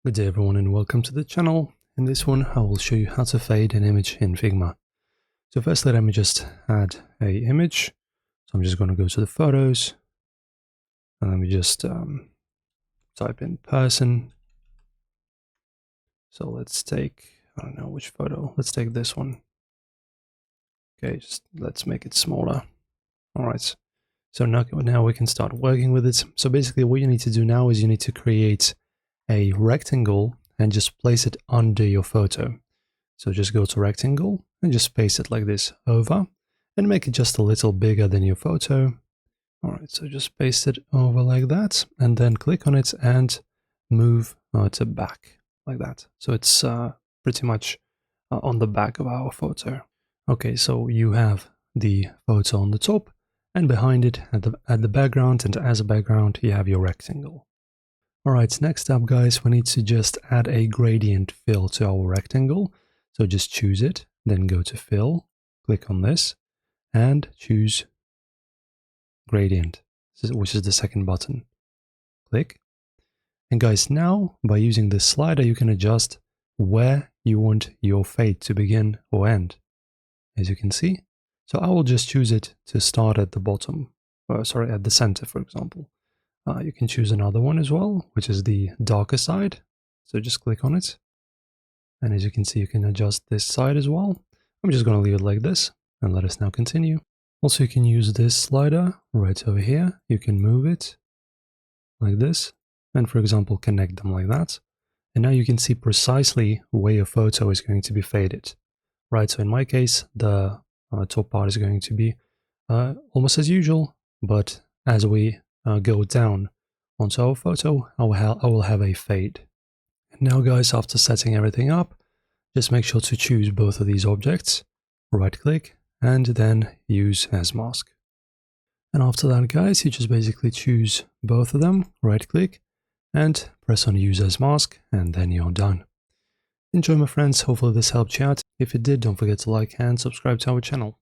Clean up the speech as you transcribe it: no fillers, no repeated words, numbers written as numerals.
Good day everyone and welcome to the channel. In this one I will show you how to fade an image in Figma. So firstly let me just add a image. So I'm just going to go to the photos and let me just type in person. So let's take, I don't know which photo, let's take this one. Okay, just let's make it smaller. Alright, so now we can start working with it. So basically what you need to do now is you need to create a rectangle and just place it under your photo. So just go to rectangle and just paste it like this over and make it just a little bigger than your photo. Alright, so just paste it over like that and then click on it and move to back like that. So it's pretty much on the back of our photo. Okay, so you have the photo on the top and behind it at the background, and as a background you have your rectangle. Alright, next up guys, we need to just add a gradient fill to our rectangle. So just choose it, then go to fill, click on this, and choose gradient, which is the second button. Click. And guys, now by using this slider you can adjust where you want your fade to begin or end, as you can see. So I will just choose it to start at the bottom, at the center for example. You can choose another one as well, which is the darker side. So just click on it. And as you can see, you can adjust this side as well. I'm just going to leave it like this and let us now continue. Also, you can use this slider right over here. You can move it like this. And for example, connect them like that. And now you can see precisely where your photo is going to be faded. Right, so in my case, the top part is going to be almost as usual, but as we go down onto our photo, I will have a fade. And now guys, after setting everything up, just make sure to choose both of these objects, right click, and then use as mask. And after that guys, you just basically choose both of them, right click, and press on use as mask, and then you're done. Enjoy my friends, hopefully this helped you out. If it did, don't forget to like and subscribe to our channel.